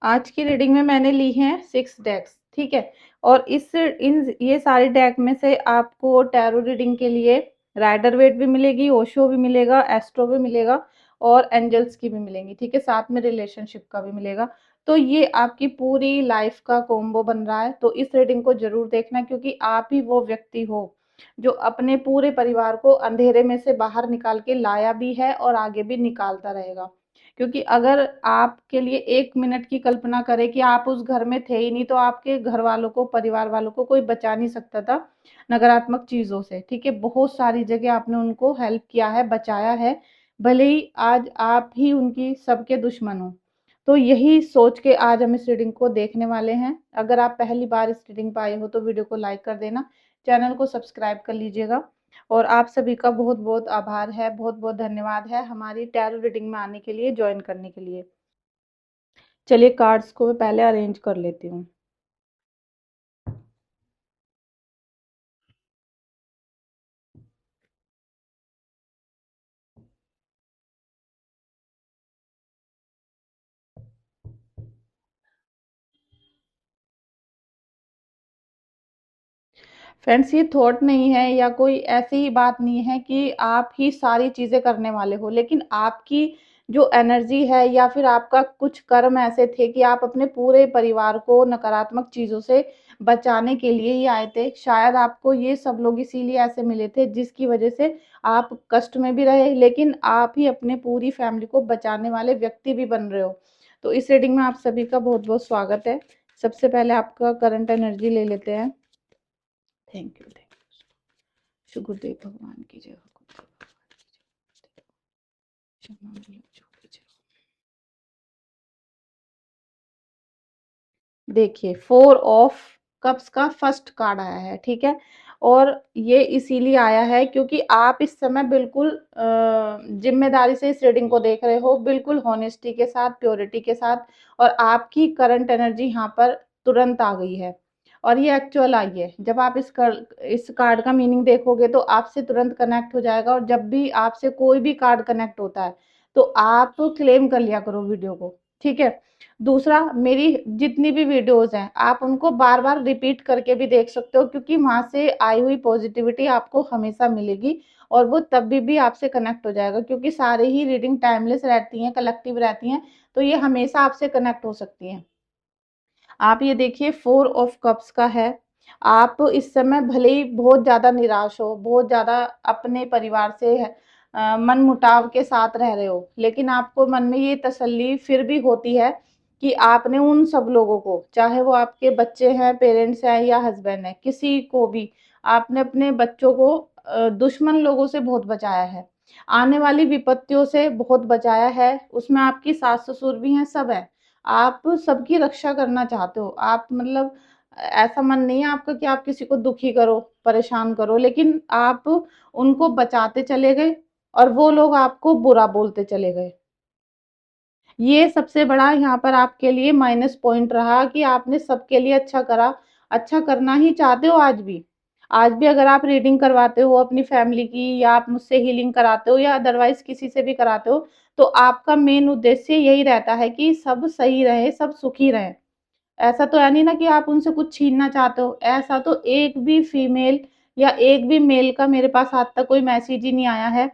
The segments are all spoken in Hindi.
आज की रीडिंग में मैंने ली हैं 6 डेक्स, ठीक है। और इस इन ये सारे डेक में से आपको टैरो रीडिंग के लिए राइडर वेट भी मिलेगी, ओशो भी मिलेगा, एस्ट्रो भी मिलेगा और एंजल्स की भी मिलेंगी, ठीक है। साथ में रिलेशनशिप का भी मिलेगा। तो ये आपकी पूरी लाइफ का कॉम्बो बन रहा है। तो इस रीडिंग को जरूर देखना, क्योंकि आप ही वो व्यक्ति हो जो अपने पूरे परिवार को अंधेरे में से बाहर निकाल के लाया भी है और आगे भी निकालता रहेगा। क्योंकि अगर आपके लिए 1 मिनट की कल्पना करें कि आप उस घर में थे ही नहीं, तो आपके घर वालों को, परिवार वालों को कोई बचा नहीं सकता था नकारात्मक चीजों से, ठीक है। बहुत सारी जगह आपने उनको हेल्प किया है, बचाया है, भले ही आज आप ही उनकी सबके दुश्मन हो। तो यही सोच के आज हम इस रीडिंग को देखने वाले हैं। अगर आप पहली बार इस रीडिंग पर आए हो तो वीडियो को लाइक कर देना, चैनल को सब्सक्राइब कर लीजिएगा। और आप सभी का बहुत बहुत आभार है, बहुत बहुत धन्यवाद है हमारी टैरो रीडिंग में आने के लिए, ज्वाइन करने के लिए। चलिए कार्ड्स को मैं पहले अरेंज कर लेती हूँ। फ्रेंड्स, ये थॉट नहीं है या कोई ऐसी ही बात नहीं है कि आप ही सारी चीजें करने वाले हो, लेकिन आपकी जो एनर्जी है या फिर आपका कुछ कर्म ऐसे थे कि आप अपने पूरे परिवार को नकारात्मक चीजों से बचाने के लिए ही आए थे। शायद आपको ये सब लोग इसीलिए ऐसे मिले थे, जिसकी वजह से आप कष्ट में भी रहे, लेकिन आप ही अपने पूरी फैमिली को बचाने वाले व्यक्ति भी बन रहे हो। तो इस रीडिंग में आप सभी का बहुत बहुत स्वागत है। सबसे पहले आपका करंट एनर्जी ले लेते हैं। Thank you, thank you. Shri Gurudev भगवान की जय हो, गुरुदेव भगवान की जय हो, क्षमा मांगो, जो की जय हो। देखिए, 4 ऑफ कप्स का फर्स्ट कार्ड आया है, ठीक है। और ये इसीलिए आया है क्योंकि आप इस समय बिल्कुल जिम्मेदारी से इस रीडिंग को देख रहे हो, बिल्कुल हॉनेस्टी के साथ, प्योरिटी के साथ। और आपकी करंट एनर्जी यहाँ पर तुरंत आ गई है और ये एक्चुअल आई है। जब आप इस कार्ड का मीनिंग देखोगे तो आपसे तुरंत कनेक्ट हो जाएगा। और जब भी आपसे कोई भी कार्ड कनेक्ट होता है तो आप क्लेम कर लिया करो वीडियो को, ठीक है। दूसरा, मेरी जितनी भी वीडियोस हैं आप उनको बार बार रिपीट करके भी देख सकते हो, क्योंकि वहां से आई हुई पॉजिटिविटी आपको हमेशा मिलेगी और वो तब भी आपसे कनेक्ट हो जाएगा, क्योंकि सारे ही रीडिंग टाइमलेस रहती हैं, कलेक्टिव रहती हैं, तो ये हमेशा आपसे कनेक्ट हो सकती हैं। आप ये देखिए, 4 ऑफ कप्स का है। आप इस समय भले ही बहुत ज्यादा निराश हो, बहुत ज्यादा अपने परिवार से मन मुटाव के साथ रह रहे हो, लेकिन आपको मन में ये तसल्ली फिर भी होती है कि आपने उन सब लोगों को, चाहे वो आपके बच्चे हैं, पेरेंट्स हैं या हस्बैंड है, किसी को भी आपने अपने बच्चों को दुश्मन लोगों से बहुत बचाया है, आने वाली विपत्तियों से बहुत बचाया है। उसमें आपकी सास ससुर भी हैं, सब है। आप सबकी रक्षा करना चाहते हो। आप मतलब ऐसा मन नहीं है आपका कि आप किसी को दुखी करो, परेशान करो, लेकिन आप उनको बचाते चले गए और वो लोग आपको बुरा बोलते चले गए। ये सबसे बड़ा यहाँ पर आपके लिए माइनस पॉइंट रहा कि आपने सबके लिए अच्छा करा। अच्छा करना ही चाहते हो आज भी। आज भी अगर आप रीडिंग करवाते हो अपनी फैमिली की, या आप मुझसे हीलिंग कराते हो या अदरवाइज किसी से भी कराते हो, तो आपका मेन उद्देश्य यही रहता है कि सब सही रहे, सब सुखी रहे। ऐसा तो है नहीं ना कि आप उनसे कुछ छीनना चाहते हो। ऐसा तो एक भी फीमेल या एक भी मेल का मेरे पास आज तक कोई मैसेज ही नहीं आया है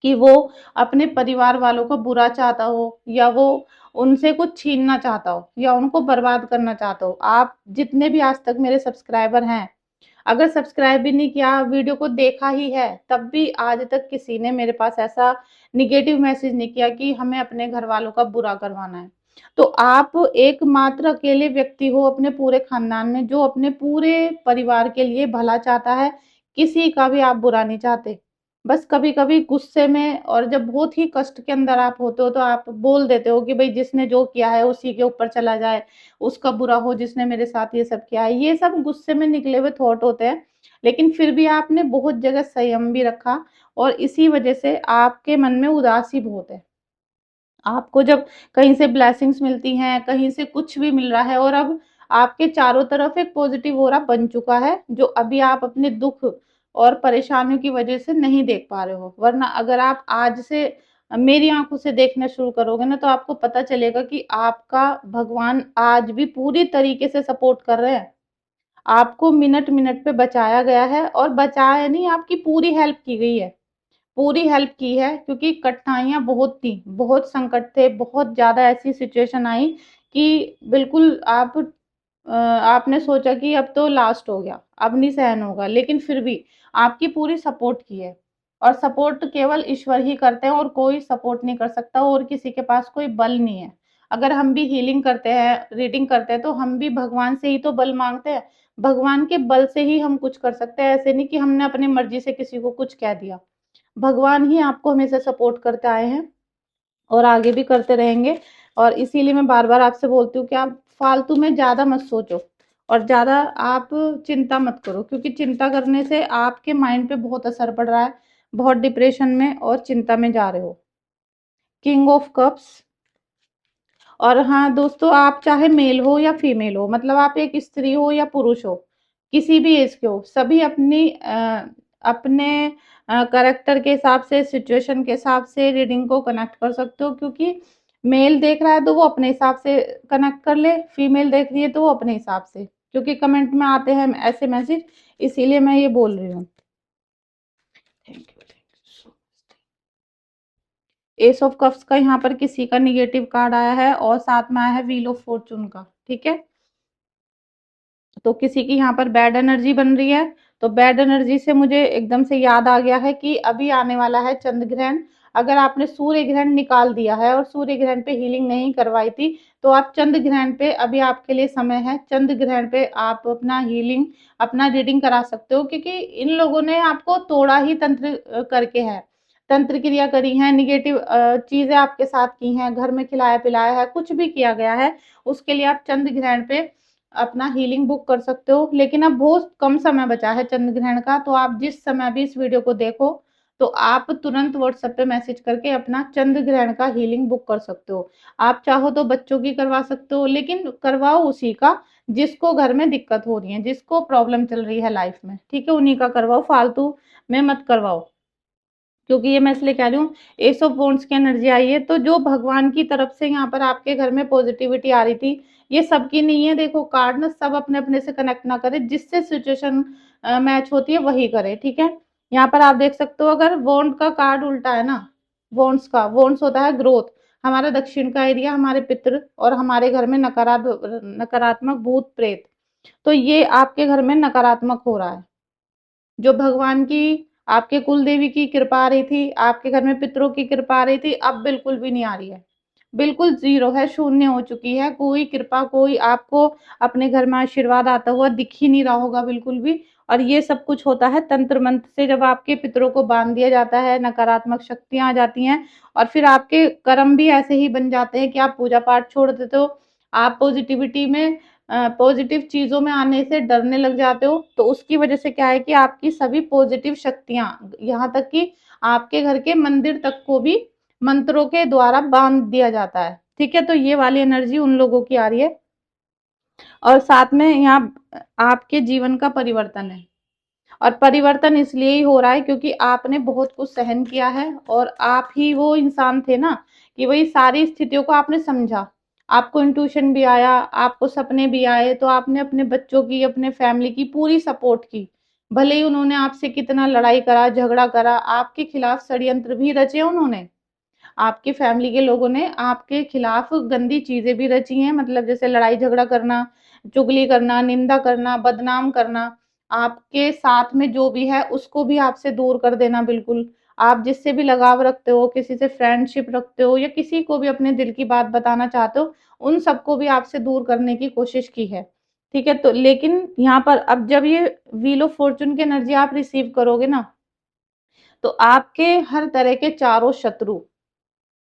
कि वो अपने परिवार वालों का बुरा चाहता हो, या वो उनसे कुछ छीनना चाहता हो या उनको बर्बाद करना चाहता हो। आप जितने भी आज तक मेरे सब्सक्राइबर हैं, अगर सब्सक्राइब भी नहीं किया, वीडियो को देखा ही है, तब भी आज तक किसी ने मेरे पास ऐसा निगेटिव मैसेज नहीं किया कि हमें अपने घर वालों का बुरा करवाना है। तो आप एकमात्र अकेले व्यक्ति हो अपने पूरे खानदान में जो अपने पूरे परिवार के लिए भला चाहता है। किसी का भी आप बुरा नहीं चाहते। बस कभी कभी गुस्से में और जब बहुत ही कष्ट के अंदर आप होते हो तो आप बोल देते हो कि भाई जिसने जो किया है उसी के ऊपर चला जाए, उसका बुरा हो जिसने मेरे साथ ये सब किया है। ये सब गुस्से में निकले हुए थॉट होते हैं, लेकिन फिर भी आपने बहुत जगह संयम भी रखा और इसी वजह से आपके मन में उदासी बहुत है। आपको जब कहीं से ब्लेसिंग्स मिलती हैं, कहीं से कुछ भी मिल रहा है और अब आपके चारों तरफ एक पॉजिटिव ऑरा बन चुका है, जो अभी आप अपने दुख और परेशानियों की वजह से नहीं देख पा रहे हो। वरना अगर आप आज से मेरी आँखों से देखना शुरू करोगे ना, तो आपको पता चलेगा कि आपका भगवान आज भी पूरी तरीके से सपोर्ट कर रहे हैं। आपको मिनट-मिनट पे बचाया गया है, और बचाया नहीं, आपकी पूरी हेल्प की गई है। पूरी हेल्प की है, क्योंकि कठिनाइयाँ बहुत थी, बहुत संकट थे, बहुत ज़्यादा ऐसी सिचुएशन आई कि बिल्कुल आपने सोचा कि अब तो लास्ट हो गया, अब नहीं सहन होगा, लेकिन फिर भी आपकी पूरी सपोर्ट की है। और सपोर्ट केवल ईश्वर ही करते हैं, और कोई सपोर्ट नहीं कर सकता, और किसी के पास कोई बल नहीं है। अगर हम भी हीलिंग करते हैं, रीडिंग करते हैं, तो हम भी भगवान से ही तो बल माँगते हैं। भगवान के बल से ही हम कुछ कर सकते हैं, ऐसे नहीं कि हमने अपनी मर्ज़ी से किसी को कुछ कह दिया। भगवान ही आपको हमेशा सपोर्ट करते आए हैं, और आगे भी करते रहेंगे। और इसीलिए मैं बार-बार आपसे बोलती हूँ कि आप फालतू में ज़्यादा मत सोचो, और ज़्यादा आप चिंता मत करो, क्योंकि चिंता करने से आपके माइंड पे बहुत असर पड़ रहा है। बहुत डिप्रेशन में और चिंता में जा रहे हो। King of cups. और हाँ दोस्तों, आप चाहे मेल हो या फीमेल हो, मतलब आप एक स्त्री हो या पुरुष हो, किसी भी एज के हो, सभी अपने कैरेक्टर के हिसाब से, सिचुएशन के हिसाब से रीडिंग को कनेक्ट कर सकते हो। क्योंकि मेल देख रहा है तो वो अपने हिसाब से कनेक्ट कर ले, फीमेल देख रही है तो वो अपने हिसाब से, क्योंकि कमेंट में आते हैं ऐसे मैसेज, इसीलिए मैं ये बोल रही हूँ। Thank you, thank you so much. S of cups का यहाँ पर किसी का निगेटिव कार्ड आया है, और साथ में आया है व्हील ऑफ फॉर्चून का। ठीक है, तो किसी की यहाँ पर बैड एनर्जी बन रही है। तो बैड एनर्जी से मुझे एकदम से याद आ गया है कि अभी आने वाला है चंद्र ग्रहण। अगर आपने सूर्य ग्रहण निकाल दिया है और सूर्य ग्रहण पे हीलिंग नहीं करवाई थी, तो आप चंद्र ग्रहण पे, अभी आपके लिए समय है, चंद्र ग्रहण पे आप अपना हीलिंग, अपना रीडिंग करा सकते हो। क्योंकि इन लोगों ने आपको तोड़ा ही तंत्र करके है, तंत्र क्रिया करी है, निगेटिव चीजें आपके साथ की हैं, घर में खिलाया पिलाया है, कुछ भी किया गया है, उसके लिए आप चंद्र ग्रहण पे अपना हीलिंग बुक कर सकते हो। लेकिन अब बहुत कम समय बचा है चंद्र ग्रहण का, तो आप जिस समय भी इस वीडियो को देखो, तो आप तुरंत व्हाट्सएप पे मैसेज करके अपना चंद्र ग्रहण का हीलिंग बुक कर सकते हो। आप चाहो तो बच्चों की करवा सकते हो, लेकिन करवाओ उसी का जिसको घर में दिक्कत हो रही है, जिसको प्रॉब्लम चल रही है लाइफ में, ठीक है, उन्हीं का करवाओ, फालतू में मत करवाओ। क्योंकि ये मैं इसलिए कह रही हूँ, एस ऑफ वॉन्ड्स की एनर्जी आई है, तो जो भगवान की तरफ से यहाँ पर आपके घर में पॉजिटिविटी आ रही थी, ये सबकी नहीं है। देखो कार्ड ना सब अपने अपने से कनेक्ट ना करे, जिससे सिचुएशन मैच होती है वही करे, ठीक है। यहाँ पर आप देख सकते हो, अगर वॉन्ड का कार्ड उल्टा है ना, वॉन्ड्स होता है ग्रोथ, हमारा दक्षिण का एरिया, हमारे पितृ, और हमारे घर में नकारात्मक भूत प्रेत, तो ये आपके घर में नकारात्मक हो रहा है। जो भगवान की, आपके कुल देवी की कृपा आ रही थी, आपके घर में पितरों की कृपा आ रही थी, अब बिल्कुल भी नहीं आ रही है। बिल्कुल ज़ीरो है, शून्य हो चुकी है। कोई कृपा, कोई आपको अपने घर में आशीर्वाद आता हुआ दिख ही नहीं रहा होगा बिल्कुल भी। और ये सब कुछ होता है तंत्र मंत्र से, जब आपके पितरों को बांध दिया जाता है, नकारात्मक शक्तियाँ आ जाती हैं, और फिर आपके कर्म भी ऐसे ही बन जाते हैं कि आप पूजा पाठ छोड़ देते हो। आप पॉजिटिविटी में, पॉजिटिव चीज़ों में आने से डरने लग जाते हो। तो उसकी वजह से क्या है कि आपकी सभी पॉजिटिव शक्तियाँ, यहाँ तक कि आपके घर के मंदिर तक को भी मंत्रों के द्वारा बांध दिया जाता है, ठीक है। तो ये वाली एनर्जी उन लोगों की आ रही है। और साथ में यहाँ आपके जीवन का परिवर्तन है, और परिवर्तन इसलिए ही हो रहा है क्योंकि आपने बहुत कुछ सहन किया है, और आप ही वो इंसान थे ना कि वही सारी स्थितियों को आपने समझा। आपको इंट्यूशन भी आया, आपको सपने भी आए, तो आपने अपने बच्चों की, अपने फैमिली की पूरी सपोर्ट की। भले ही उन्होंने आपसे कितना लड़ाई करा, झगड़ा करा, आपके खिलाफ षड्यंत्र भी रचे उन्होंने, आपकी फैमिली के लोगों ने आपके खिलाफ गंदी चीजें भी रची हैं, मतलब जैसे लड़ाई झगड़ा करना, चुगली करना, निंदा करना, बदनाम करना, आपके साथ में जो भी है उसको भी आपसे दूर कर देना बिल्कुल। आप जिससे भी लगाव रखते हो, किसी से फ्रेंडशिप रखते हो, या किसी को भी अपने दिल की बात बताना चाहते हो, उन सबको भी आपसे दूर करने की कोशिश की है, ठीक है। तो लेकिन यहाँ पर अब जब ये व्हील ऑफ फॉर्चून की एनर्जी आप रिसीव करोगे ना, तो आपके हर तरह के चारों शत्रु,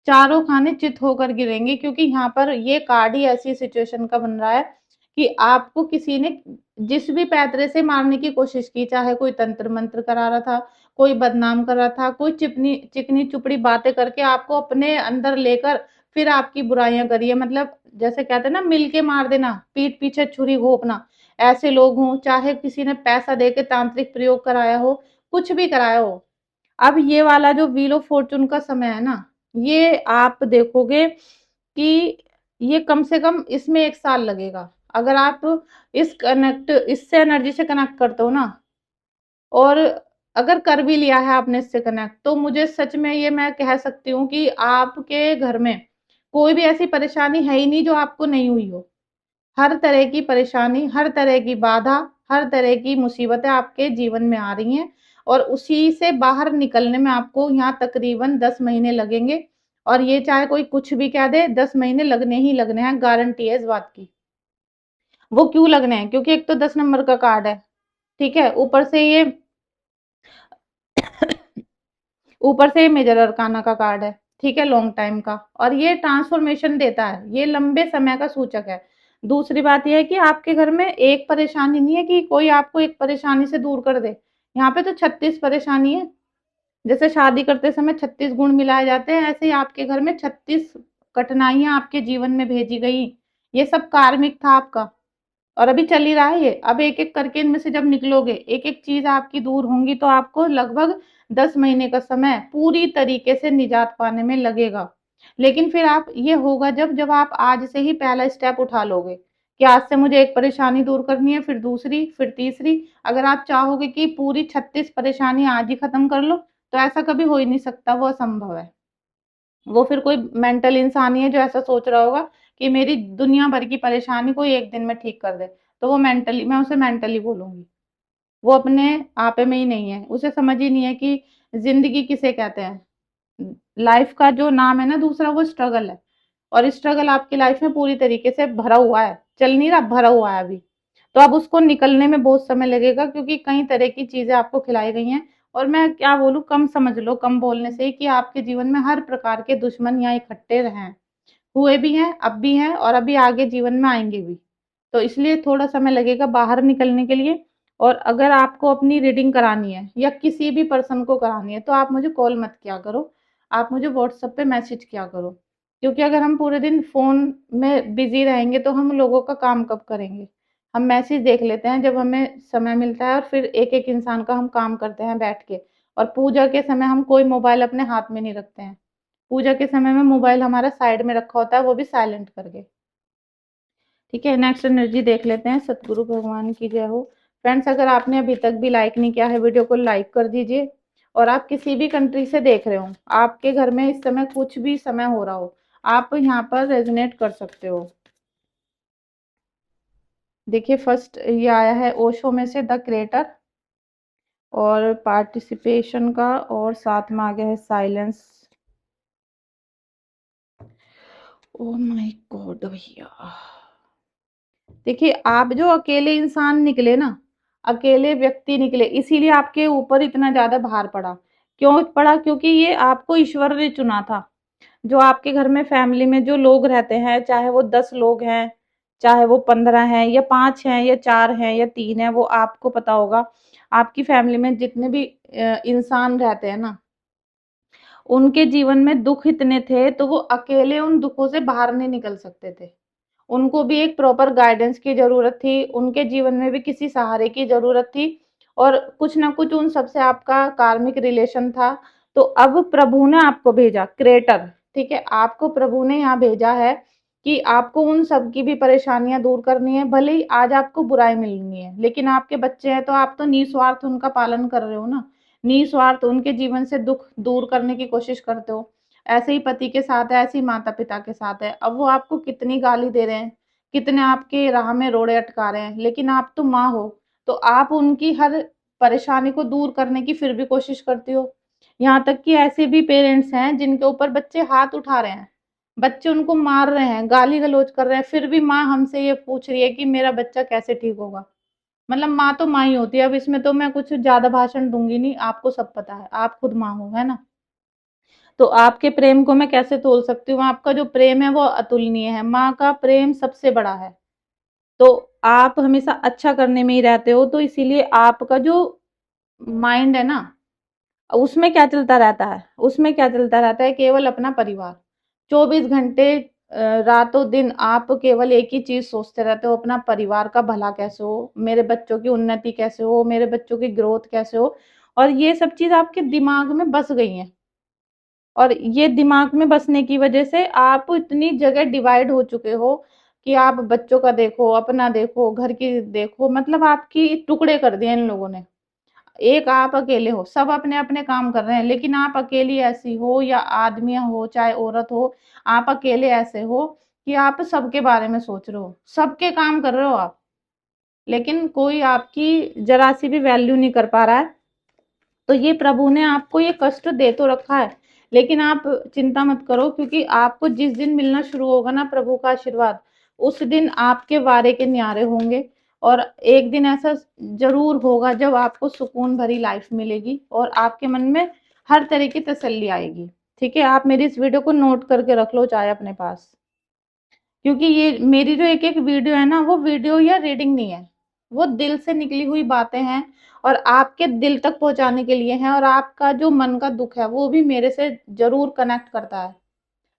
चारों खाने चित होकर गिरेंगे। क्योंकि यहाँ पर ये कार्ड ही ऐसी सिचुएशन का बन रहा है कि आपको किसी ने जिस भी पैतरे से मारने की कोशिश की, चाहे कोई तंत्र मंत्र करा रहा था, कोई बदनाम कर रहा था, कोई चिपनी चिकनी चुपड़ी बातें करके आपको अपने अंदर लेकर फिर आपकी बुराइयां करी है। मतलब जैसे कहते हैं ना, मिल के मार देना, पीठ पीछे छुरी घोंपना, ऐसे लोग हों, चाहे किसी ने पैसा दे के तांत्रिक प्रयोग कराया हो, कुछ भी कराया हो। अब ये वाला जो व्हील ऑफ फॉर्चून का समय है ना, ये आप देखोगे कि ये कम से कम इसमें 1 साल लगेगा। अगर आप इससे एनर्जी से कनेक्ट करते हो ना, और अगर कर भी लिया है आपने इससे कनेक्ट, तो मुझे सच में ये मैं कह सकती हूँ कि आपके घर में कोई भी ऐसी परेशानी है ही नहीं जो आपको नहीं हुई हो। हर तरह की परेशानी, हर तरह की बाधा, हर तरह की मुसीबतें आपके जीवन में आ रही हैं, और उसी से बाहर निकलने में आपको यहाँ तकरीबन 10 महीने लगेंगे। और ये चाहे कोई कुछ भी कह दे, 10 महीने लगने ही लगने हैं, गारंटी है इस बात की। वो क्यों लगने हैं? क्योंकि एक तो 10 नंबर का कार्ड है, ठीक है? ऊपर से ये मेजर अरकाना का कार्ड है, ठीक है? लॉन्ग टाइम का, और ये ट्रांसफॉर्मेशन देता है, ये लंबे समय का सूचक है। दूसरी बात ये है कि आपके घर में एक परेशानी नहीं है कि कोई आपको एक परेशानी से दूर कर दे। यहाँ पे तो 36 परेशानी है। जैसे शादी करते समय 36 गुण मिलाए जाते हैं, ऐसे ही आपके घर में 36 कठिनाइयाँ आपके जीवन में भेजी गई। ये सब कार्मिक था आपका, और अभी चल ही रहा है ये। अब एक-एक करके इनमें से जब निकलोगे, एक-एक चीज़ आपकी दूर होंगी, तो आपको लगभग 10 महीने का समय पूरी तरीके से निजात पाने में लगेगा। लेकिन फिर आप ये होगा जब आप आज से ही पहला स्टेप उठा लोगे कि आज से मुझे एक परेशानी दूर करनी है, फिर दूसरी, फिर तीसरी। अगर आप चाहोगे कि पूरी 36 परेशानी आज ही खत्म कर लो, तो ऐसा कभी हो ही नहीं सकता, वो असंभव है। वो फिर कोई मेंटल इंसान ही है जो ऐसा सोच रहा होगा कि मेरी दुनिया भर की परेशानी कोई एक दिन में ठीक कर दे। तो वो मेंटली, मैं उसे मेंटली बोलूँगी। वो अपने आपे में ही नहीं है। उसे समझ ही नहीं है कि ज़िंदगी किसे कहते हैं। लाइफ़ का जो नाम है ना दूसरा, वो स्ट्रगल है। और स्ट्रगल आपकी लाइफ़ में पूरी तरीके से भरा हुआ है। चल नहीं रहा, भरा हुआ है अभी। तो अब उसको निकलने में बहुत समय लगेगा, क्योंकि कई तरह की चीज़ें आपको खिलाई गई हैं। और मैं क्या बोलूँ, कम समझ लो, कम बोलने से ही, कि आपके जीवन में हर प्रकार के दुश्मन यहाँ इकट्ठे रहे हैं। हुए भी हैं, अब भी हैं, और अभी आगे जीवन में आएँगे भी। तो इसलिए थोड़ा समय लगेगा बाहर निकलने के लिए। और अगर आपको अपनी रीडिंग करानी है या किसी भी पर्सन को करानी है, तो आप मुझे कॉल मत किया करो, आप मुझे व्हाट्सएप पे मैसेज किया करो। क्योंकि अगर हम पूरे दिन फ़ोन में बिज़ी रहेंगे, तो हम लोगों का काम कब करेंगे? हम मैसेज देख लेते हैं जब हमें समय मिलता है, और फिर एक-एक इंसान का हम काम करते हैं बैठ के। और पूजा के समय हम कोई मोबाइल अपने हाथ में नहीं रखते हैं। पूजा के समय में मोबाइल हमारा साइड में रखा होता है, वो भी साइलेंट करके। ठीक है, नेक्स्ट एनर्जी देख लेते हैं। सतगुरु भगवान की जय हो। फ्रेंड्स, अगर आपने अभी तक भी लाइक नहीं किया है, वीडियो को लाइक कर दीजिए। और आप किसी भी कंट्री से देख रहे हो, आपके घर में इस समय कुछ भी समय हो रहा हो, आप यहाँ पर रेजोनेट कर सकते हो। देखिए, फर्स्ट ये आया है ओशो में से द क्रिएटर, और पार्टिसिपेशन का, और साथ में आ गया है साइलेंस। ओह माय गॉड भैया। देखिए, आप जो अकेले इंसान निकले ना, अकेले व्यक्ति निकले, इसीलिए आपके ऊपर इतना ज़्यादा भार पड़ा। क्यों पड़ा? क्योंकि ये आपको ईश्वर ने चुना था। जो आपके घर में फैमिली में जो लोग रहते हैं, चाहे वो 10 लोग हैं, चाहे वो 15 हैं, या 5 हैं, या 4 हैं, या 3 हैं, वो आपको पता होगा। आपकी फैमिली में जितने भी इंसान रहते हैं ना, उनके जीवन में दुःख इतने थे, तो वो अकेले उन दुःखों से बाहर नहीं निकल सकते थे। उनको भी एक प्रॉपर गाइडेंस की ज़रूरत थी, उनके जीवन में भी किसी सहारे की ज़रूरत थी, और कुछ ना कुछ उन सबसे आपका कार्मिक रिलेशन था। तो अब प्रभु ने आपको भेजा, क्रिएटर, ठीक है? आपको प्रभु ने यहाँ भेजा है कि आपको उन सब की भी परेशानियाँ दूर करनी है। भले ही आज आपको बुराई मिलनी है, लेकिन आपके बच्चे हैं, तो आप तो निस्वार्थ उनका पालन कर रहे हो ना, निस्वार्थ उनके जीवन से दुःख दूर करने की कोशिश करते हो। ऐसे ही पति के साथ है, ऐसे ही माता-पिता के साथ है। अब वो आपको कितनी गाली दे रहे हैं, कितने आपके राह में रोड़े अटका रहे हैं, लेकिन आप तो माँ हो, तो आप उनकी हर परेशानी को दूर करने की फिर भी कोशिश करती हो। यहाँ तक कि ऐसे भी पेरेंट्स हैं जिनके ऊपर बच्चे हाथ उठा रहे हैं, बच्चे उनको मार रहे हैं, गाली-गलौज कर रहे हैं, फिर भी माँ हमसे ये पूछ रही है कि मेरा बच्चा कैसे ठीक होगा? मतलब माँ तो माँ ही होती है। अब इसमें तो मैं कुछ ज़्यादा भाषण दूँगी नहीं, आपको सब पता है, आप खुद माँ हो, है ना? तो आपके प्रेम को मैं कैसे तोल सकती हूँ? आपका जो प्रेम है वो अतुलनीय है, माँ का प्रेम सबसे बड़ा है। तो आप हमेशा अच्छा करने में ही रहते हो, तो इसीलिए आपका जो माइंड है ना, उसमें क्या चलता रहता है? उसमें क्या चलता रहता है? केवल अपना परिवार। 24 घंटे रातों दिन आप केवल एक ही चीज़ सोचते रहते हो, अपना परिवार का भला कैसे हो, मेरे बच्चों की उन्नति कैसे हो, मेरे बच्चों की ग्रोथ कैसे हो, और ये सब चीज़ आपके दिमाग में बस गई हैं। और ये दिमाग में बसने की वजह से आप इतनी जगह डिवाइड हो चुके हो कि आप बच्चों का देखो, अपना देखो, घर की देखो, मतलब आपकी टुकड़े कर दिए इन लोगों ने। एक आप अकेले हो, सब अपने अपने काम कर रहे हैं, लेकिन आप अकेली ऐसी हो, या आदमी हो चाहे औरत हो, आप अकेले ऐसे हो कि आप सबके बारे में सोच रहे हो, सबके काम कर रहे हो आप, लेकिन कोई आपकी जरा सी भी वैल्यू नहीं कर पा रहा है। तो ये प्रभु ने आपको ये कष्ट दे तो रखा है, लेकिन आप चिंता मत करो, क्योंकि आपको जिस दिन मिलना शुरू होगा ना प्रभु का आशीर्वाद, उस दिन आपके वारे के न्यारे होंगे। और एक दिन ऐसा जरूर होगा जब आपको सुकून भरी लाइफ मिलेगी और आपके मन में हर तरह की तसल्ली आएगी। ठीक है, आप मेरी इस वीडियो को नोट करके रख लो चाहे अपने पास, क्योंकि ये मेरी जो एक एक वीडियो है ना, वो वीडियो या रीडिंग नहीं है, वो दिल से निकली हुई बातें हैं, और आपके दिल तक पहुंचाने के लिए हैं। और आपका जो मन का दुख है वो भी मेरे से जरूर कनेक्ट करता है।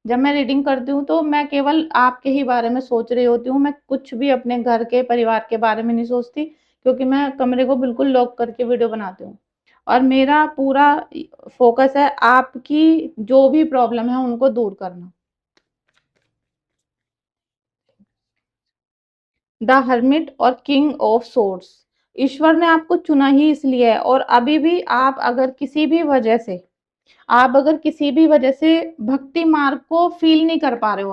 जब मैं रीडिंग करती हूँ तो मैं केवल आपके ही बारे में सोच रही होती हूँ, मैं कुछ भी अपने घर के परिवार के बारे में नहीं सोचती, क्योंकि मैं कमरे को बिल्कुल लॉक करके वीडियो बनाती हूँ। और मेरा पूरा फोकस है आपकी जो भी प्रॉब्लम है उनको दूर करना। द हर्मिट और किंग ऑफ सोर्स, ईश्वर ने आपको चुना ही इसलिए है। और अभी भी आप अगर किसी भी वजह से, भक्ति मार्ग को फील नहीं कर पा रहे हो,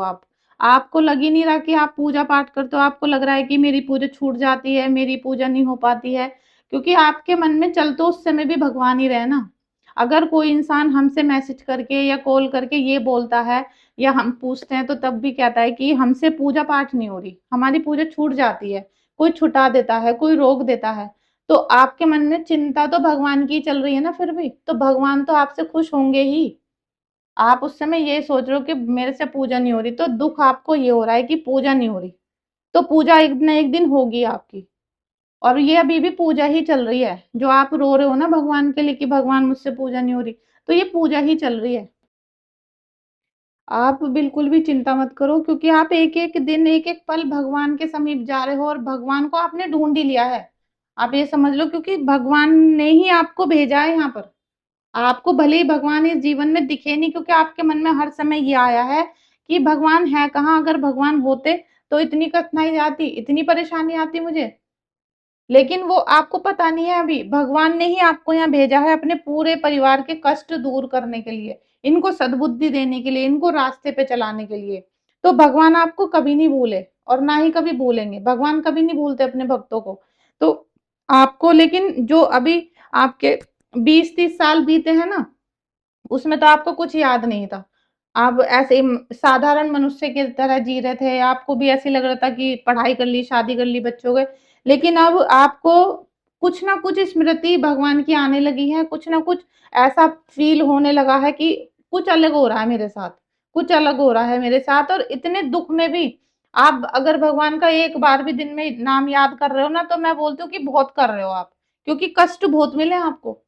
आपको लग ही नहीं रहा कि आप पूजा पाठ करते हो, आपको लग रहा है कि मेरी पूजा छूट जाती है, मेरी पूजा नहीं हो पाती है, क्योंकि आपके मन में चल तो उस समय भी भगवान ही रहे ना। अगर कोई इंसान हमसे मैसेज करके या कॉल करके ये बोलता है, या हम पूछते हैं तो तब भी कहता है कि हमसे पूजा पाठ नहीं हो रही, हमारी पूजा छूट जाती है, कोई छुटा देता है, कोई रोक देता है, तो आपके मन में चिंता तो भगवान की चल रही है ना, फिर भी तो भगवान तो आपसे खुश होंगे ही। आप उस समय ये सोच रहे हो कि मेरे से पूजा नहीं हो रही, तो दुख आपको ये हो रहा है कि पूजा नहीं हो रही, तो पूजा एक न एक दिन होगी आपकी। और ये अभी भी पूजा ही चल रही है, जो आप रो रहे हो ना भगवान के लिए कि भगवान मुझसे पूजा नहीं हो रही, तो ये पूजा ही चल रही है। आप बिल्कुल भी चिंता मत करो, क्योंकि आप एक एक दिन एक एक पल भगवान के समीप जा रहे हो, और भगवान को आपने ढूंढ ही लिया है। आप ये समझ लो, क्योंकि भगवान ने ही आपको भेजा है यहाँ पर। आपको भले ही भगवान इस जीवन में दिखे नहीं, क्योंकि आपके मन में हर समय ये आया है कि भगवान है कहाँ, अगर भगवान होते तो इतनी कठिनाई आती, इतनी परेशानी आती मुझे। लेकिन वो आपको पता नहीं है, अभी भगवान ने ही आपको यहाँ भेजा है अपने पूरे परिवार के कष्ट दूर करने के लिए, इनको सद्बुद्धि देने के लिए, इनको रास्ते पे चलाने के लिए। तो भगवान आपको कभी नहीं भूले, और ना ही कभी भूलेंगे, भगवान कभी नहीं भूलते अपने भक्तों को। तो आपको, लेकिन जो अभी आपके 20-30 साल बीते हैं ना, उसमें तो आपको कुछ याद नहीं था। आप ऐसे ही साधारण मनुष्य की तरह जी रहे थे, आपको भी ऐसे लग रहा था कि पढ़ाई कर ली, शादी कर ली, बच्चे हो गए। लेकिन अब आपको कुछ ना कुछ स्मृति भगवान की आने लगी है, कुछ ना कुछ ऐसा फ़ील होने लगा है कि कुछ अलग हो रहा है मेरे साथ, कुछ अलग हो रहा है मेरे साथ। और इतने दुःख में भी आप अगर भगवान का एक बार भी दिन में नाम याद कर रहे हो ना, तो मैं बोलती हूँ कि बहुत कर रहे हो आप, क्योंकि कष्ट बहुत मिले आपको।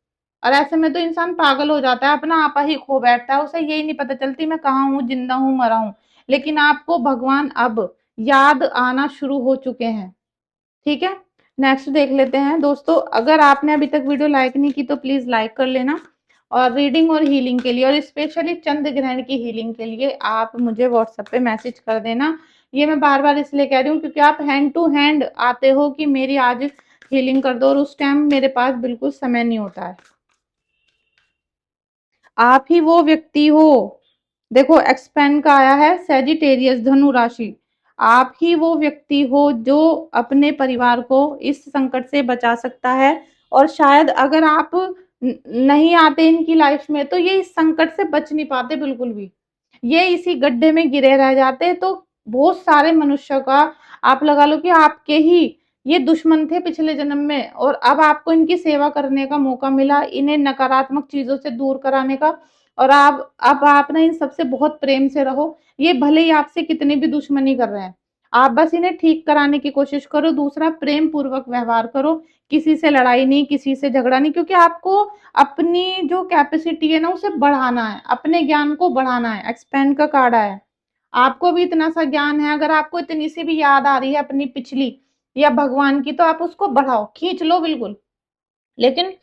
और ऐसे में तो इंसान पागल हो जाता है, अपना आपा ही खो बैठता है, उसे यही नहीं पता चलती मैं कहाँ हूँ, जिंदा हूँ, मरा हूँ। लेकिन आपको भगवान अब याद आना शुरू हो चुके हैं। ठीक है, नेक्स्ट देख लेते हैं दोस्तों। अगर आपने अभी तक वीडियो लाइक नहीं की तो प्लीज लाइक कर लेना। और रीडिंग और हीलिंग के लिए, और स्पेशली चंद्र ग्रहण की हीलिंग के लिए, आप मुझे व्हाट्सएप पे मैसेज कर देना। ये मैं बार बार इसलिए कह रही हूँ क्योंकि आप हैंड टू हैंड आते हो कि मेरी आज हीलिंग कर दो, और उस टाइम मेरे पास बिल्कुल समय नहीं होता है। आप ही वो व्यक्ति हो, देखो एक्सपेंड का आया है सेजिटेरियस, धनु राशि। आप ही वो व्यक्ति हो जो अपने परिवार को इस संकट से बचा सकता है। और शायद अगर आप नहीं आते इनकी लाइफ में, तो ये इस संकट से बच नहीं पाते बिल्कुल भी, ये इसी गड्ढे में गिरे रह जाते। तो बहुत सारे मनुष्यों का आप लगा लो कि आपके ही ये दुश्मन थे पिछले जन्म में, और अब आपको इनकी सेवा करने का मौका मिला, इन्हें नकारात्मक चीजों से दूर कराने का। और आप अब आप ना इन सबसे बहुत प्रेम से रहो, ये भले ही आपसे कितनी भी दुश्मनी कर रहे हैं, आप बस इन्हें ठीक कराने की कोशिश करो। दूसरा, प्रेम पूर्वक व्यवहार करो, किसी से लड़ाई नहीं, किसी से झगड़ा नहीं, क्योंकि आपको अपनी जो कैपेसिटी है ना उसे बढ़ाना है, अपने ज्ञान को बढ़ाना है। एक्सपेंड का कार्ड आया है, आपको भी इतना सा ज्ञान है, अगर आपको इतनी सी भी याद आ रही है अपनी पिछली या भगवान की, तो आप उसको बढ़ाओ, खींच लो बिल्कुल। लेकिन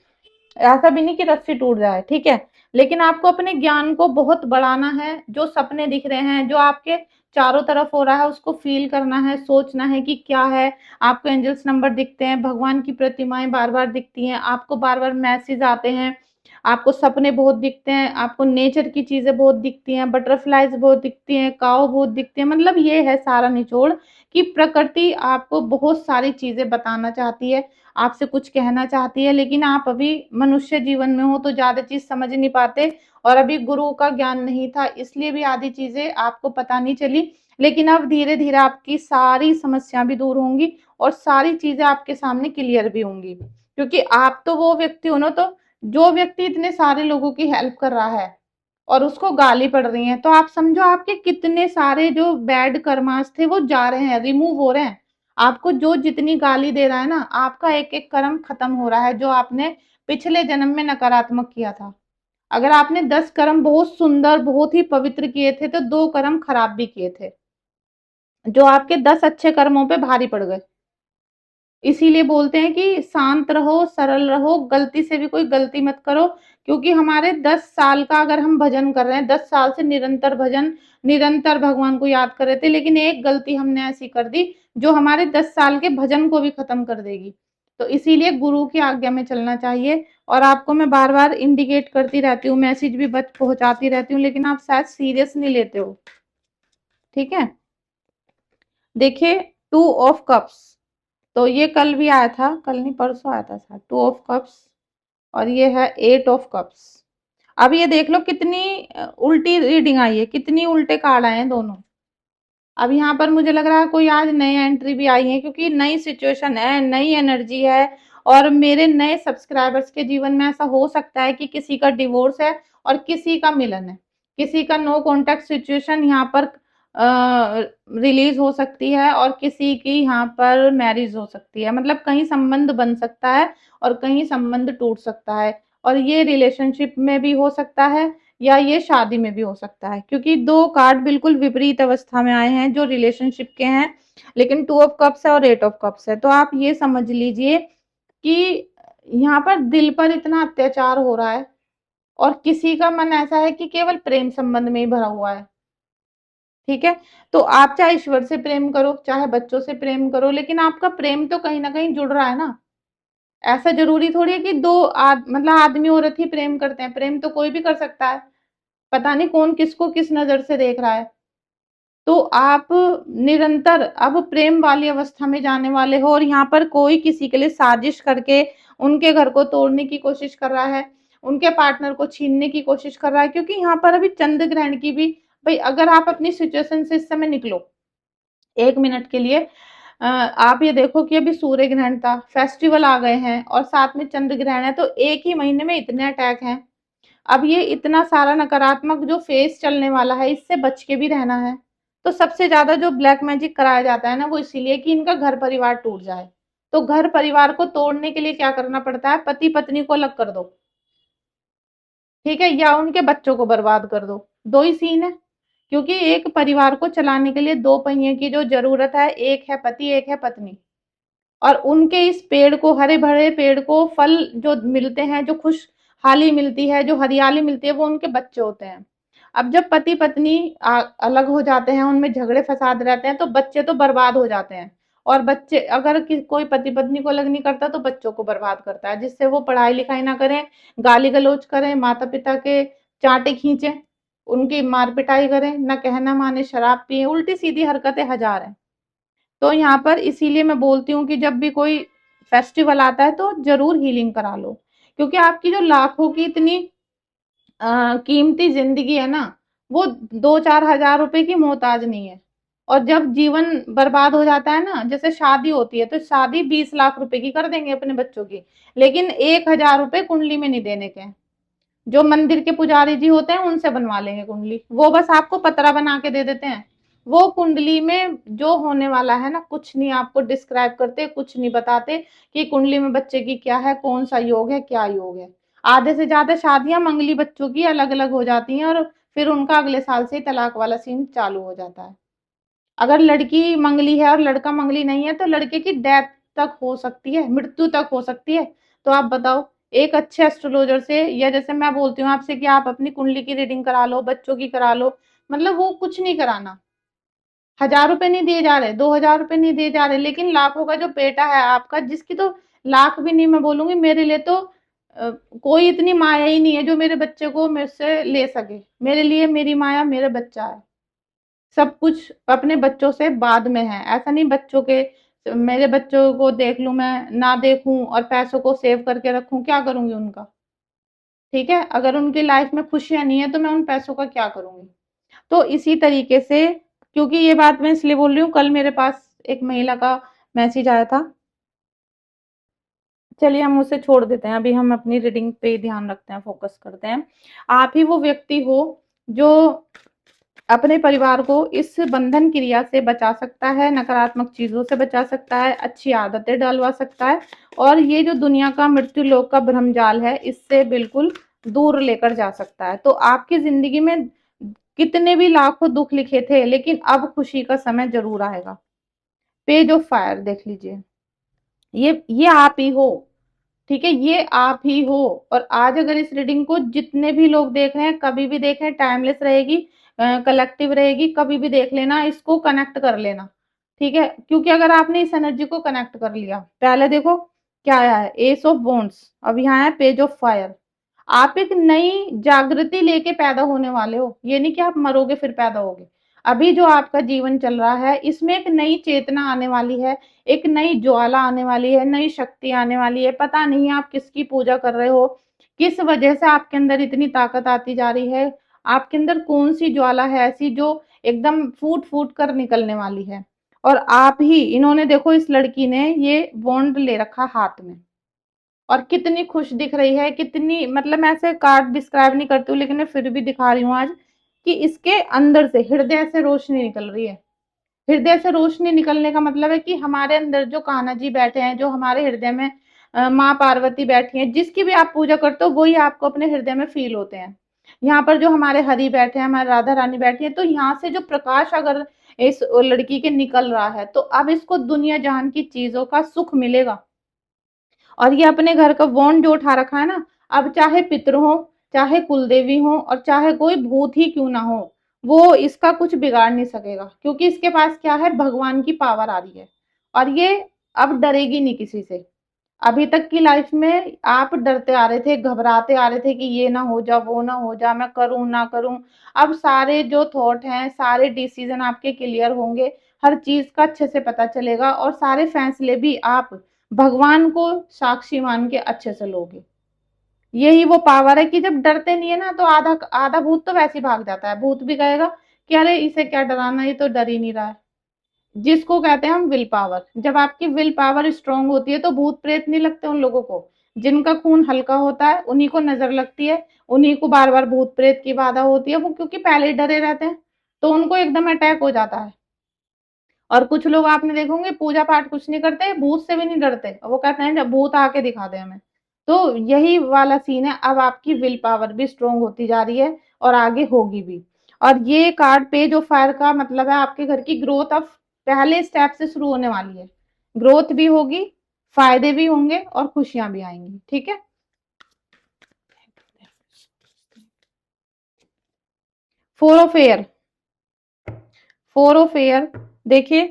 ऐसा भी नहीं कि रस्सी टूट जाए, ठीक है। लेकिन आपको अपने ज्ञान को बहुत बढ़ाना है। जो सपने दिख रहे हैं, जो आपके चारों तरफ हो रहा है, उसको फ़ील करना है, सोचना है कि क्या है। आपको एंजल्स नंबर दिखते हैं, भगवान की प्रतिमाएँ बार-बार दिखती हैं, आपको बार-बार मैसेज आते हैं, आपको सपने बहुत दिखते हैं, आपको नेचर की चीज़ें बहुत दिखती हैं, बटरफ्लाइज़ बहुत दिखती हैं, काऊ बहुत दिखते हैं। मतलब ये है सारा निचोड़ कि प्रकृति आपको बहुत सारी चीज़ें बताना चाहती है, आपसे कुछ कहना चाहती है, लेकिन आप अभी मनुष्य जीवन में हो तो ज़्यादा चीज़ समझ नहीं पाते और अभी गुरु का ज्ञान नहीं था, इसलिए भी आधी चीज़ें आपको पता नहीं चली। लेकिन अब धीरे-धीरे आपकी सारी समस्या भी दूर होंगी और सारी चीज़ें आपके सामने क्लियर भी होंगी। क्योंकि आप तो वो व्यक्ति हो ना, तो जो व्यक्ति इतने सारे लोगों की हेल्प कर रहा है और उसको गाली पड़ रही है, तो आप समझो आपके कितने सारे जो बैड कर्मास थे वो जा रहे हैं, रिमूव हो रहे हैं। आपको जो जितनी गाली दे रहा है ना, आपका एक-एक कर्म खत्म हो रहा है जो आपने पिछले जन्म में नकारात्मक किया था। अगर आपने 10 कर्म बहुत सुंदर, बहुत ही पवित्र किए थे, तो 2 कर्म खराब भी किए थे, जो आपके 10 अच्छे कर्मों पे भारी पड़ गए। इसीलिए बोलते हैं कि शांत रहो, सरल रहो, गलती से भी कोई गलती मत करो, क्योंकि हमारे 10 साल का अगर हम भजन कर रहे हैं, 10 साल से निरंतर भजन, निरंतर भगवान को याद कर रहे थे, लेकिन एक गलती हमने ऐसी कर दी, जो हमारे 10 साल के भजन को भी खत्म कर देगी। तो इसीलिए गुरु की आज्ञा में चलना चाहिए और आपको मैं बार-बार इंडिकेट करती रहती हूँ, मैसेज भी बच पहुँचाती रहती हूँ, लेकिन आप शायद सीरियस नहीं लेते हो, ठीक है? देखिए 2 ऑफ कप्स, तो ये कल भी आया था, कल नहीं परसों आया था शायद, 2 ऑफ कप्स और ये है 8 ऑफ कप्स। अब ये देख लो कितनी उल्टी रीडिंग आई है, कितनी उल्टे कार्ड आए हैं दोनों। अब यहाँ पर मुझे लग रहा है कोई आज नई एंट्री भी आई है, क्योंकि नई सिचुएशन है, नई एनर्जी है और मेरे नए सब्सक्राइबर्स के जीवन में ऐसा हो सकता है कि किसी का डिवोर्स है और किसी का मिलन है, किसी का नो कॉन्टैक्ट सिचुएशन यहाँ पर रिलीज हो सकती है और किसी की यहाँ पर मैरिज हो सकती है। मतलब कहीं संबंध बन सकता है और कहीं संबंध टूट सकता है और ये रिलेशनशिप में भी हो सकता है या ये शादी में भी हो सकता है, क्योंकि 2 कार्ड बिल्कुल विपरीत अवस्था में आए हैं जो रिलेशनशिप के हैं, लेकिन 2 ऑफ कप्स है और 8 ऑफ कप्स है। तो आप ये समझ लीजिए कि यहाँ पर दिल पर इतना अत्याचार हो रहा है और किसी का मन ऐसा है कि केवल प्रेम संबंध में ही भरा हुआ है, ठीक है? तो आप चाहे ईश्वर से प्रेम करो, चाहे बच्चों से प्रेम करो, लेकिन आपका प्रेम तो कहीं न कहीं जुड़ रहा है ना। ऐसा ज़रूरी थोड़ी है कि 2 मतलब आदमी औरत ही प्रेम करते हैं, प्रेम तो कोई भी कर सकता है। पता नहीं कौन किसको किस नज़र से देख रहा है। तो आप निरंतर अब प्रेम वाली अवस्था में जाने वाले हो और यहाँ पर कोई किसी के लिए साजिश करके उनके घर को तोड़ने की कोशिश कर रहा है, उनके पार्टनर को छीनने की कोशिश कर रहा है, क्योंकि यहाँ पर अभी चंद्र ग्रहण की भी, भई अगर आप अपनी सिचुएशन से इस समय निकलो 1 मिनट के लिए, आप ये देखो कि अभी सूर्य ग्रहण था, फेस्टिवल आ गए हैं और साथ में चंद्र ग्रहण है, तो 1 ही महीने में इतने अटैक हैं। अब ये इतना सारा नकारात्मक जो फेज़ चलने वाला है, इससे बच के भी रहना है। तो सबसे ज़्यादा जो ब्लैक मैजिक कराया जाता है ना, वो इसीलिए कि इनका घर-परिवार टूट जाए। तो घर-परिवार को तोड़ने के लिए क्या करना पड़ता है, पति-पत्नी को अलग कर दो, ठीक है? या उनके बच्चों को बर्बाद कर दो। 2 ही सीन है, क्योंकि एक परिवार को चलाने के लिए 2 पहिए की जो ज़रूरत है, एक है पति, एक है पत्नी। और उनके इस पेड़ को, हरे-भरे पेड़ को फल जो मिलते हैं, जो खुशहाली मिलती है, जो हरियाली मिलती है, वो उनके बच्चे होते हैं। अब जब पति-पत्नी अलग हो जाते हैं, उनमें झगड़े-फसाद रहते हैं, तो बच्चे तो बर्बाद हो जाते हैं। और बच्चे अगर कोई पति-पत्नी को अलग नहीं करता, तो बच्चों को बर्बाद करता है, जिससे वो पढ़ाई-लिखाई ना करें, गाली-गलौज करें, माता-पिता के चाँटे खींचें, उनकी मार-पिटाई करें, ना कहना माने, शराब पिएँ, उल्टी-सीधी हरकतें हज़ार हैं। तो यहाँ पर इसीलिए मैं बोलती हूँ कि जब भी कोई फेस्टिवल आता है तो ज़रूर हीलिंग करा लो, क्योंकि आपकी जो लाखों की इतनी कीमती ज़िंदगी है ना, वो 2-4 हज़ार रुपए की मोहताज नहीं है। और जब जीवन बर्बाद हो जाता है ना, जैसे शादी होती है, तो शादी 20 लाख रुपए की कर देंगे अपने बच्चों की, लेकिन 1,000 रुपए कुंडली में नहीं देने के हैं। जो मंदिर के पुजारी जी होते हैं उनसे बनवा लेंगे कुंडली, वो बस आपको पतरा बना के दे देते हैं। वो कुंडली में जो होने वाला है ना, कुछ नहीं आपको डिस्क्राइब करते, कुछ नहीं बताते कि कुंडली में बच्चे की क्या है, कौन सा योग है, क्या योग है। आधे से ज्यादा शादियां मंगली बच्चों की अलग अलग हो जाती हैं और फिर उनका अगले साल से ही तलाक वाला सीन चालू हो जाता है। अगर लड़की मंगली है और लड़का मंगली नहीं है, तो लड़के की डेथ तक हो सकती है, मृत्यु तक हो सकती है। तो आप बताओ, एक अच्छे एस्ट्रोलॉजर से, या जैसे मैं बोलती हूँ आपसे कि आप अपनी कुंडली की रीडिंग करा लो, बच्चों की करा लो, मतलब वो कुछ नहीं कराना। 1000 रुपए नहीं दिए जा रहे, 2000 रुपए नहीं दिए जा रहे, लेकिन लाखों का जो बेटा है आपका, जिसकी तो लाख भी नहीं मैं बोलूंगी, मेरे लिए तो अ, कोई इतनी माया ही नहीं है जो मेरे बच्चे को मेरे से ले सके। मेरे लिए मेरी माया मेरे बच्चा है। सब कुछ अपने बच्चों से बाद में है। ऐसा नहीं बच्चों के, मेरे बच्चों को देख लूं मैं, ना देखूं और पैसों को सेव करके रखूं, क्या करूंगी उनका? ठीक है, अगर उनकी लाइफ में खुशियां नहीं है तो मैं उन पैसों का क्या करूंगी? तो इसी तरीके से, क्योंकि ये बात मैं इसलिए बोल रही हूँ, कल मेरे पास एक महिला का मैसेज आया था। चलिए हम उसे छोड़ देते हैं, अभी हम अपनी रीडिंग पे ही ध्यान रखते हैं, फोकस करते हैं। आप ही वो व्यक्ति हो जो अपने परिवार को इस बंधन क्रिया से बचा सकता है, नकारात्मक चीजों से बचा सकता है, अच्छी आदतें डलवा सकता है, और ये जो दुनिया का मृत्यु लोक का भ्रमजाल है इससे बिल्कुल दूर लेकर जा सकता है। तो आपकी जिंदगी में कितने भी लाखों दुख लिखे थे, लेकिन अब खुशी का समय जरूर आएगा। पेज ऑफ फायर देख लीजिए, ये आप ही हो। ठीक है, ये आप ही हो। और आज अगर इस रीडिंग को जितने भी लोग देख रहे हैं, कभी भी देखें, टाइमलेस रहेगी, कलेक्टिव रहेगी, कभी भी देख लेना, इसको कनेक्ट कर लेना। ठीक है, क्योंकि अगर आपने इस एनर्जी को कनेक्ट कर लिया, पहले देखो क्या आया है, एस ऑफ वॉन्ड्स, अब यहाँ है पेज ऑफ फायर। आप एक नई जागृति लेके पैदा होने वाले हो, ये नहीं कि आप मरोगे फिर पैदा होगे। अभी जो आपका जीवन चल रहा है इसमें एक नई चेतना आने वाली है, एक नई ज्वाला आने वाली है, नई शक्ति आने वाली है। पता नहीं आप किसकी पूजा कर रहे हो, किस वजह से आपके अंदर इतनी ताकत आती जा रही है, आपके अंदर कौन सी ज्वाला है ऐसी जो एकदम फूट फूट कर निकलने वाली है। और आप ही, इन्होंने देखो, इस लड़की ने ये बॉन्ड ले रखा हाथ में, और कितनी खुश दिख रही है, कितनी, मतलब मैं ऐसे कार्ड डिस्क्राइब नहीं करती हूँ, लेकिन मैं फिर भी दिखा रही हूँ आज, कि इसके अंदर से, हृदय से रोशनी निकल रही है। हृदय से रोशनी निकलने का मतलब है कि हमारे अंदर जो कान्हा जी बैठे हैं, जो हमारे हृदय में माँ पार्वती बैठी हैं, जिसकी भी आप पूजा करते हो वही आपको अपने हृदय में फील होते हैं। यहाँ पर जो हमारे हरि बैठे हैं, हमारे राधा रानी बैठी है, तो यहाँ से जो प्रकाश अगर इस लड़की के निकल रहा है, तो अब इसको दुनिया जहान की चीजों का सुख मिलेगा। और ये अपने घर का बॉन्ड जो उठा रखा है ना, अब चाहे पितर हो, चाहे कुलदेवी हो, और चाहे कोई भूत ही क्यों ना हो, वो इसका कुछ बिगाड़ नहीं सकेगा, क्योंकि इसके पास क्या है, भगवान की पावर आ रही है। और ये अब डरेगी नहीं किसी से। अभी तक की लाइफ में आप डरते आ रहे थे, घबराते आ रहे थे कि ये ना हो जा, वो ना हो जा, मैं करूं ना करूं। अब सारे जो थॉट हैं, सारे डिसीजन आपके क्लियर होंगे, हर चीज का अच्छे से पता चलेगा, और सारे फैसले भी आप भगवान को साक्षी मान के अच्छे से लोगे। यही वो पावर है कि जब डरते नहीं है ना, तो आधा आधा भूत तो वैसे ही भाग जाता है। भूत भी कहेगा कि अरे इसे क्या डराना, ये तो डर ही नहीं रहा है। जिसको कहते हैं हम विल पावर। जब आपकी विल पावर स्ट्रांग होती है तो भूत प्रेत नहीं लगते उन लोगों को। जिनका खून हल्का होता है उन्हीं को नजर लगती है, उन्हीं को बार बार भूत प्रेत की बाधा होती है, वो क्योंकि पहले ही डरे रहते हैं, तो उनको एकदम अटैक हो जाता है। और कुछ लोग आपने देखोगे पूजा पाठ कुछ नहीं करते, भूत से भी नहीं डरते, वो कहते हैं जब भूत आके दिखा दे हमें। तो यही वाला सीन है, अब आपकी विल पावर भी स्ट्रांग होती जा रही है, और आगे होगी भी। और ये कार्ड पेज ऑफ फायर का मतलब है आपके घर की ग्रोथ अब पहले स्टेप से शुरू होने वाली है। ग्रोथ भी होगी, फायदे भी होंगे, और खुशियां भी आएंगी। ठीक है, four of air. Four of air, देखिए,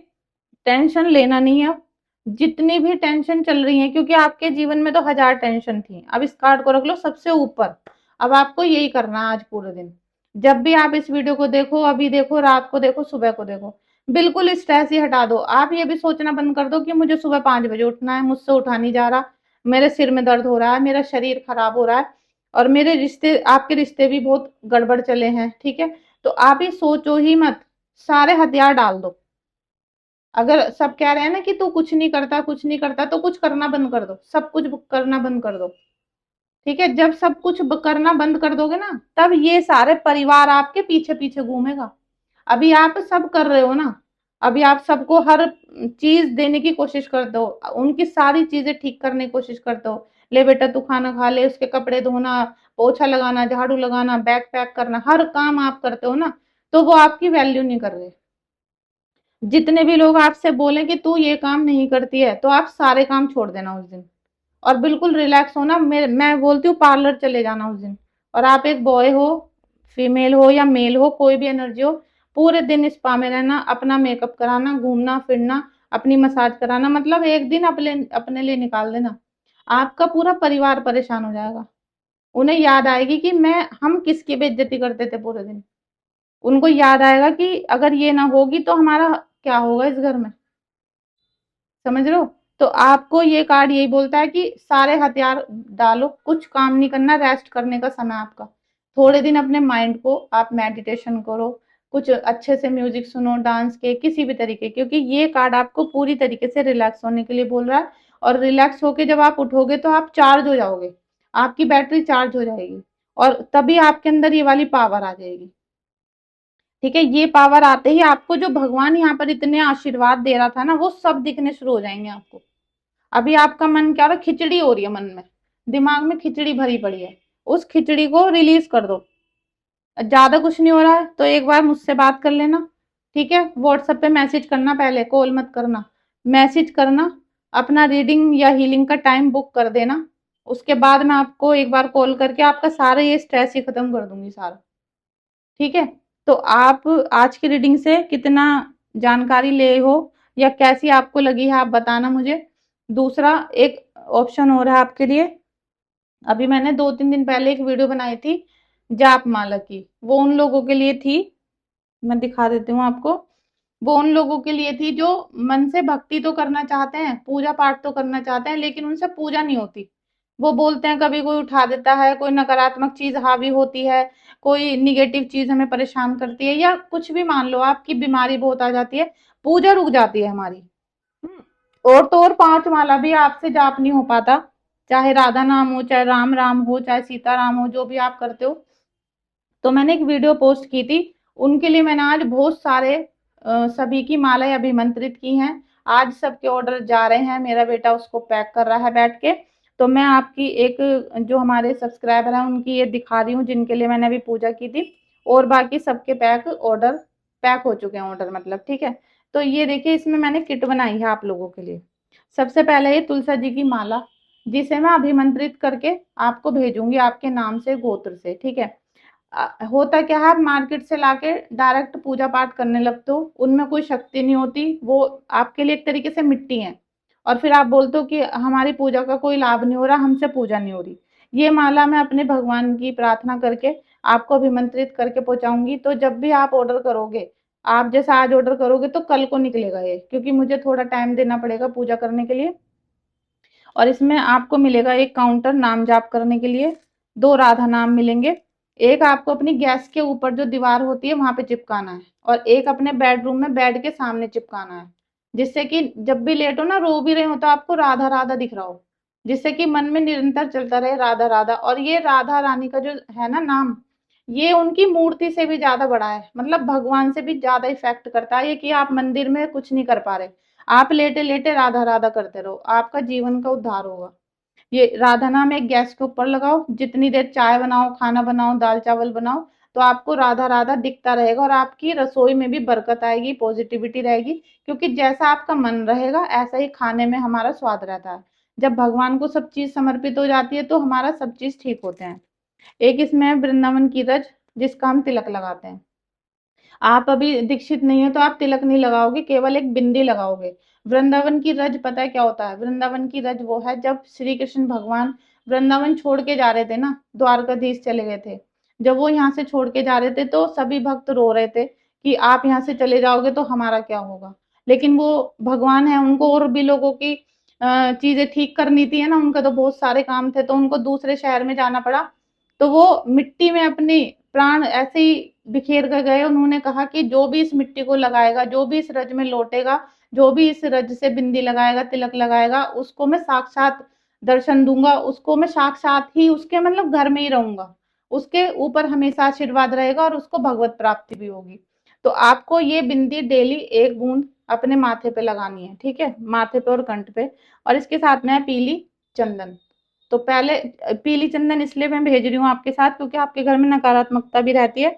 टेंशन लेना नहीं है अब। जितनी भी टेंशन चल रही है, क्योंकि आपके जीवन में तो 1000 टेंशन थी, अब इस कार्ड को रख लो सबसे ऊपर। अब आपको यही करना है आज पूरे दिन। जब भी आप इस वीडियो को देखो, अभी देखो, रात को देखो, सुबह को देखो, बिल्कुल स्ट्रेस ही हटा दो। आप ये भी सोचना बंद कर दो कि मुझे सुबह 5 बजे उठना है, मुझसे उठा नहीं जा रहा, मेरे सिर में दर्द हो रहा है, मेरा शरीर खराब हो रहा है, और मेरे रिश्ते, आपके रिश्ते भी बहुत गड़बड़ चले हैं। ठीक है, तो आप ये सोचो ही मत, सारे हथियार डाल दो। अगर सब कह रहे हैं ना कि तू कुछ नहीं करता, कुछ नहीं करता, तो कुछ करना बंद कर दो, सब कुछ करना बंद कर दो। ठीक है, जब सब कुछ करना बंद कर दोगे ना, तब ये सारे परिवार आपके पीछे पीछे घूमेगा। अभी आप सब कर रहे हो ना, अभी आप सबको हर चीज देने की कोशिश करते हो, उनकी सारी चीजें ठीक करने की कोशिश करते हो। ले बेटा तू खाना खा ले, उसके कपड़े धोना, पोछा लगाना, झाड़ू लगाना, बैग पैक करना, हर काम आप करते हो ना, तो वो आपकी वैल्यू नहीं कर रहे। जितने भी लोग आपसे बोले कि तू ये काम नहीं करती है, तो आप सारे काम छोड़ देना उस दिन, और बिल्कुल रिलैक्स होना। मैं बोलती हूँ पार्लर चले जाना उस दिन। और आप एक बॉय हो, फीमेल हो या मेल हो, कोई भी एनर्जी हो, पूरे दिन स्पा में रहना, अपना मेकअप कराना, घूमना फिरना, अपनी मसाज कराना, मतलब एक दिन अपने लिए निकाल देना। आपका पूरा परिवार परेशान हो जाएगा। उन्हें याद आएगी कि मैं हम किसकी बेइज्जती करते थे पूरे दिन। उनको याद आएगा कि अगर ये ना होगी तो हमारा क्या होगा इस घर में। समझ रहे हो? तो आपको ये कार्ड यही बोलता है कि सारे हथियार डालो, कुछ काम नहीं करना, रेस्ट करने का समय आपका। थोड़े दिन अपने माइंड को आप मेडिटेशन करो, कुछ अच्छे से म्यूजिक सुनो, डांस के किसी भी तरीके, क्योंकि ये कार्ड आपको पूरी तरीके से रिलैक्स होने के लिए बोल रहा है। और रिलैक्स होके जब आप उठोगे तो आप चार्ज हो जाओगे, आपकी बैटरी चार्ज हो जाएगी, और तभी आपके अंदर ये वाली पावर आ जाएगी। ठीक है, ये पावर आते ही आपको जो भगवान यहाँ पर इतने आशीर्वाद दे रहा था ना, वो सब दिखने शुरू हो जाएंगे आपको। अभी आपका मन क्या हो रहा है, खिचड़ी हो रही है मन में, दिमाग में खिचड़ी भरी पड़ी है, उस खिचड़ी को रिलीज कर दो। ज्यादा कुछ नहीं हो रहा है तो एक बार मुझसे बात कर लेना। ठीक है, व्हाट्सएप पे मैसेज करना, पहले कॉल मत करना, मैसेज करना। अपना रीडिंग या हीलिंग का टाइम बुक कर देना। उसके बाद मैं आपको एक बार कॉल करके आपका सारा ये स्ट्रेस ही खत्म कर दूंगी सारा। ठीक है, तो आप आज की रीडिंग से कितना जानकारी ले हो या कैसी आपको लगी है, आप बताना मुझे। दूसरा एक ऑप्शन हो रहा है आपके लिए। अभी मैंने 2-3 दिन पहले एक वीडियो बनाई थी जाप माला की, वो उन लोगों के लिए थी, मैं दिखा देती हूँ आपको। वो उन लोगों के लिए थी जो मन से भक्ति तो करना चाहते हैं, पूजा पाठ तो करना चाहते हैं, लेकिन उनसे पूजा नहीं होती। वो बोलते हैं कभी कोई उठा देता है, कोई नकारात्मक चीज हावी होती है, कोई निगेटिव चीज हमें परेशान करती है, या कुछ भी मान लो आपकी बीमारी बहुत आ जाती है, पूजा रुक जाती है हमारी। और तो और 5 माला भी आपसे जाप नहीं हो पाता, चाहे राधा नाम हो, चाहे राम राम हो, चाहे सीता राम हो, जो भी आप करते हो। तो मैंने एक वीडियो पोस्ट की थी, उनके लिए मैंने आज बहुत सारे सभी की मालाएं अभिमंत्रित की हैं। आज सबके ऑर्डर जा रहे हैं, मेरा बेटा उसको पैक कर रहा है बैठ के। तो मैं आपकी एक जो हमारे सब्सक्राइबर हैं उनकी ये दिखा रही हूँ, जिनके लिए मैंने अभी पूजा की थी, और बाकी सबके पैक हो चुके हैं ऑर्डर, मतलब ठीक है। तो ये देखिए, इसमें मैंने किट बनाई है आप लोगों के लिए। सबसे पहले ये तुलसा जी की माला, जिसे मैं अभिमंत्रित करके आपको भेजूंगी आपके नाम से, गोत्र से। ठीक है, होता क्या है, आप मार्केट से लाके डायरेक्ट पूजा पाठ करने लगते हो, उनमें कोई शक्ति नहीं होती, वो आपके लिए एक तरीके से मिट्टी है। और फिर आप बोलते हो कि हमारी पूजा का कोई लाभ नहीं हो रहा, हमसे पूजा नहीं हो रही। ये माला मैं अपने भगवान की प्रार्थना करके आपको अभिमंत्रित करके पहुंचाऊंगी। तो जब भी आप ऑर्डर करोगे, आप जैसा आज ऑर्डर करोगे तो कल को निकलेगा ये, क्योंकि मुझे थोड़ा टाइम देना पड़ेगा पूजा करने के लिए। और इसमें आपको मिलेगा एक काउंटर नाम जाप करने के लिए, 2 राधा नाम मिलेंगे। एक आपको अपनी गैस के ऊपर जो दीवार होती है वहां पे चिपकाना है, और एक अपने बेडरूम में बेड के सामने चिपकाना है, जिससे कि जब भी लेटो ना, रो भी रहे हो तो आपको राधा राधा दिख रहा हो, जिससे कि मन में निरंतर चलता रहे राधा राधा। और ये राधा रानी का जो है ना नाम, ये उनकी मूर्ति से भी ज्यादा बड़ा है, मतलब भगवान से भी ज्यादा इफेक्ट करता है ये, कि आप मंदिर में कुछ नहीं कर पा रहे, आप लेटे लेटे राधा राधा करते रहो, आपका जीवन का उद्धार होगा। ये राधा नाम एक गैस के ऊपर लगाओ, जितनी देर चाय बनाओ, खाना बनाओ, दाल चावल बनाओ, तो आपको राधा राधा दिखता रहेगा, और आपकी रसोई में भी बरकत आएगी, पॉजिटिविटी रहेगी। क्योंकि जैसा आपका मन रहेगा ऐसा ही खाने में हमारा स्वाद रहता है। जब भगवान को सब चीज समर्पित हो जाती है तो हमारा सब चीज ठीक होते हैं। एक इसमें है वृंदावन की रज, जिसका हम तिलक लगाते हैं। आप अभी दीक्षित नहीं है तो आप तिलक नहीं लगाओगे, केवल एक बिंदी लगाओगे। वृंदावन की रज पता है क्या होता है? वृंदावन की रज वो है, जब श्री कृष्ण भगवान वृंदावन छोड़ के जा रहे थे ना, द्वारकाधीश चले गए थे, जब वो यहाँ से छोड़ के जा रहे थे तो सभी भक्त रो रहे थे कि आप यहाँ से चले जाओगे तो हमारा क्या होगा। लेकिन वो भगवान है, उनको और भी लोगों की चीजें ठीक करनी थी है ना, उनका तो बहुत सारे काम थे, तो उनको दूसरे शहर में जाना पड़ा। तो वो मिट्टी में अपनी प्राण ऐसे ही बिखेर कर गए। उन्होंने कहा कि जो भी इस मिट्टी को लगाएगा, जो भी इस रज में लौटेगा, जो भी इस रज से बिंदी लगाएगा, तिलक लगाएगा, उसको मैं साक्षात दर्शन दूंगा, उसको मैं साक्षात ही उसके मतलब घर में ही रहूंगा, उसके ऊपर हमेशा आशीर्वाद रहेगा और उसको भगवत प्राप्ति भी होगी। तो आपको ये बिंदी डेली एक बूंद अपने माथे पे लगानी है, ठीक है, माथे पे और कंठ पे। और इसके साथ में है पीली चंदन। तो पहले पीली चंदन इसलिए मैं भेज रही हूँ आपके साथ, क्योंकि आपके घर में नकारात्मकता भी रहती है।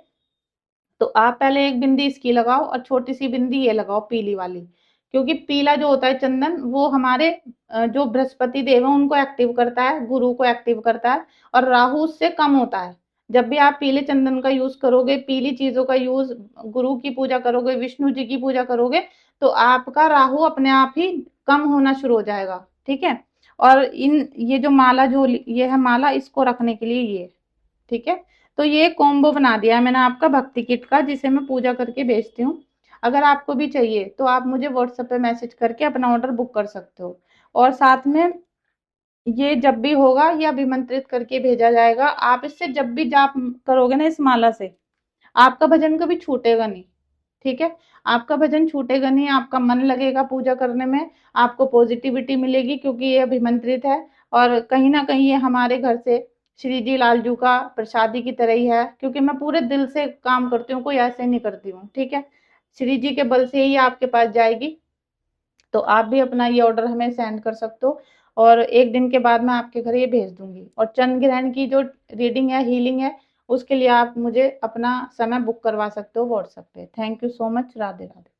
तो आप पहले एक बिंदी इसकी लगाओ और छोटी सी बिंदी ये लगाओ पीली वाली। क्योंकि पीला जो होता है चंदन वो हमारे जो बृहस्पति देव है उनको एक्टिव करता है, गुरु को एक्टिव करता है, और राहु उससे कम होता है। जब भी आप पीले चंदन का यूज करोगे, पीली चीजों का यूज, गुरु की पूजा करोगे, विष्णु जी की पूजा करोगे, तो आपका राहु अपने आप ही कम होना शुरू हो जाएगा। ठीक है। और ये जो माला, जो ये है माला, इसको रखने के लिए ये, ठीक है। तो ये कॉम्बो बना दिया है मैंने आपका भक्ति किट का, जिसे मैं पूजा करके बेचती हूँ। अगर आपको भी चाहिए तो आप मुझे व्हाट्सएप पे मैसेज करके अपना ऑर्डर बुक कर सकते हो। और साथ में ये जब भी होगा ये अभिमंत्रित करके भेजा जाएगा। आप इससे जब भी जाप करोगे ना इस माला से, आपका भजन कभी छूटेगा नहीं। ठीक है। आपका भजन छूटेगा नहीं, आपका मन लगेगा पूजा करने में, आपको पॉजिटिविटी मिलेगी, क्योंकि ये अभिमंत्रित है। और कहीं ना कहीं ये हमारे घर से श्री जी लालजू का प्रसादी की तरह ही है, क्योंकि मैं पूरे दिल से काम करती हूँ, कोई ऐसे नहीं करती हूँ। ठीक है। श्री जी के बल से ही आपके पास जाएगी। तो आप भी अपना ये ऑर्डर हमें सेंड कर सकते हो, और एक दिन के बाद मैं आपके घर ये भेज दूंगी। और चंद्र ग्रहण की जो रीडिंग है, हीलिंग है, उसके लिए आप मुझे अपना समय बुक करवा सकते हो व्हाट्सएप पे। Thank you so much. Radhe Radhe.